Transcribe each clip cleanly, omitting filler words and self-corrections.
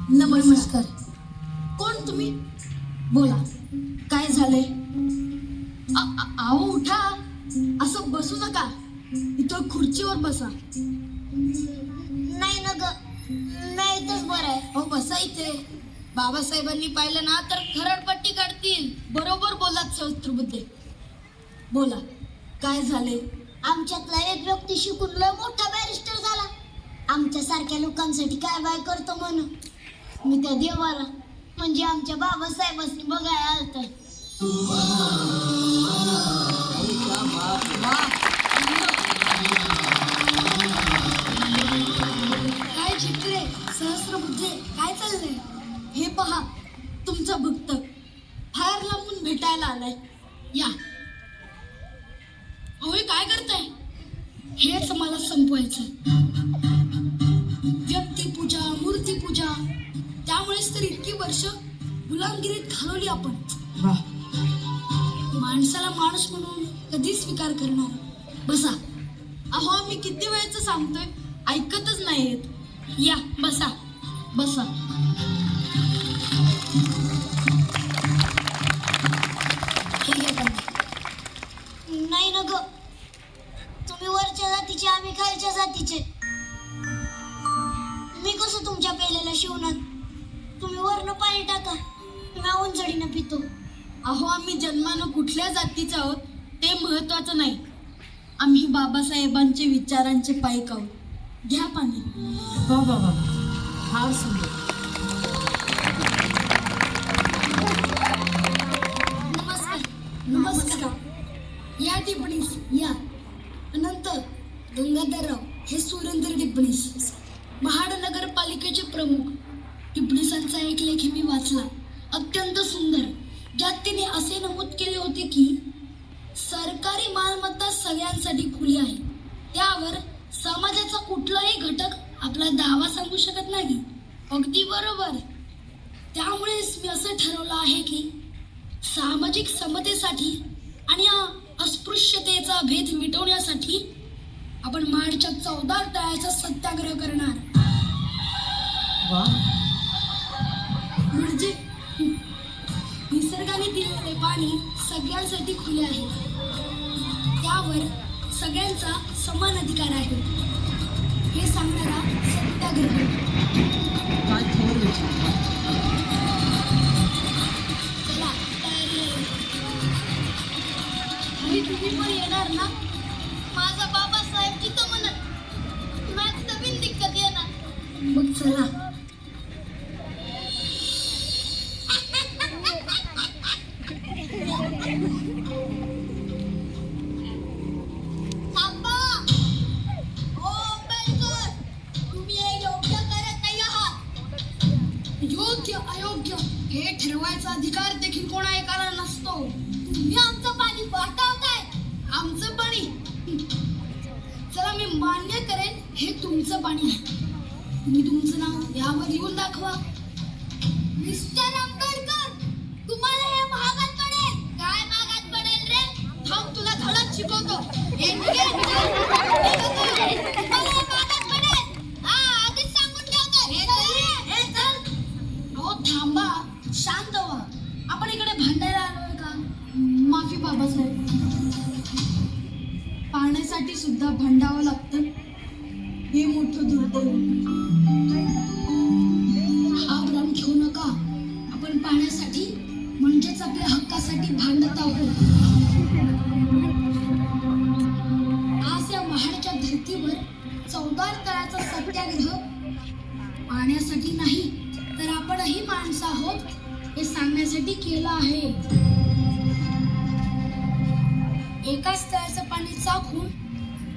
नमस्कार. कोण तुम्ही? बोला, काय झालंय? आओ उठा, असं बसू नका. इथं खुर्चीवर बसा. नाही ना ग, नाही इथंच बरं आहे. हो बसा इथे. बाबासाहेबांनी पाहिलं ना तर खरडपट्टी काढतील. बरोबर बोलात सहस्त्रबुद्धे. बोला, काय झाले? आमच्यातला एक व्यक्ती शिकून लय मोठा बॅरिस्टर झाला. आमच्या सारख्या लोकांसाठी काय बाय करतो म्हणून मी त्या देवाला म्हणजे आमच्या बाबासाहेबांनी बघायला आलत. काय चित्रे, सहस्त्रबुद्धे, काय चाललंय? हे पहा, तुमचा भक्त फार लांबून भेटायला आलाय. या. होय, काय करताय? हेच मला संपवायचं. व्यक्तिपूजा, मूर्तीपूजा, त्यामुळेच तर इतकी वर्ष गुलामगिरीत घालवली आपण. माणसाला माणूस म्हणून कधी स्वीकार करणार? बसा. अहो, आम्ही किती वेळचं सांगतोय, ऐकतच नाहीत. या बसा बसा. हे घ्या पाणी. नाही ना ग, तुम्ही वरच्या जातीचे, आम्ही खालच्या जातीचे. मी कसं तुमच्या पेलेला शिवणार? तुम्ही वरनं पाणी टाका, मी उंचडीनं पितो. अहो, आम्ही जन्मानं कुठल्या जातीचं आहोत ते महत्वाचं नाही. आम्ही बाबासाहेबांचे विचारांचे पाईक आहोत. घ्या पाणी. वा वा वा, फार सुंदर. नमस्कार. नमस्कार. या टिप्पणीस या. अनंत गंगाधरराव हे सुरेंद्र टिप्पणीस, महाड नगरपालिकेचे प्रमुख. टिप्पणीसांचा एक लेख मी वाचला, अत्यंत सुंदर, ज्यात तिने असे नमूद केले होते की सरकारी मालमत्ता सगळ्यांसाठी खुली आहे. त्यावर समाजाचा कुठलाही घटक आपला दावा सांगू शकत नाही. अगदी बरोबर. त्यामुळेच मी असं ठरवलं आहे की सामाजिक समतेसाठी आणि अस्पृश्यतेचा भेद मिटवण्यासाठी आपण महाडच्या 14 तळ्याचा सत्याग्रह करणार. वा, म्हणजे निसर्गाने दिलेले पाणी सगळ्यांसाठी खुले आहे. त्यावर सगळ्यांचा समान अधिकार आहे हे सांगणारा सत्याग्रह. काय थोर विचार. चला, तयारी आहे. आणि तुम्ही पण येणार ना? माझा बाबासाहेब तिथं म्हणत मॅच नवीन दिक्कत येणार. मग चला. थांबा. ओ अंबेडकर, तुम्ही हे योग्य करत नाही आहात. योग्य अयोग्य हे ठरवायचा अधिकार देखील कोणा एकाला नसतो. तुम्ही आमचं पाणी वाटवताय. आमचं पाणी, चला मी मान्य करेन हे तुमचं पाणी आहे. तुम्ही तुमचं नाव यावर लिहून दाखवा. मिस्टर आंबेडकर, तुम्हाला हे महागात पडेल. काय महागात पडेल रे? थांब, तुला धडक शिकवतो. हे निघेल. तुम्हाला हे महागात पडेल. हा, आधीच सांगून ठेवतो. हे चल. अहो थांबा, शांत व्हा. आपण इकडे भांडायला आलोय का? माफी बाबासाहेब. पाण्यासाठी सुद्धा भांडावं लागतं, हे मोठं दुर्दैव. हा भ्रम घेऊ नका. आपण पाण्यासाठी म्हणजेच आपल्या हक्कासाठी भांडत आहोत. आज या महाडच्या धर्तीवर 14 तळ्याचा सत्याग्रह पाण्यासाठी नाही तर आपणही माणसं आहोत हे सांगण्यासाठी केलं आहे. एकाच तळ्याचं पाणी चाखून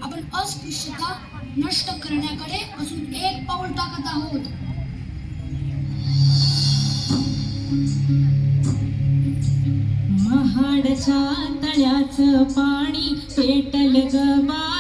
आपण अस्पृश्यता नष्ट करण्याकडे अजून एक पाऊल टाकत आहोत. महाडच्या तळ्याचं पाणी पेटल ग बाई.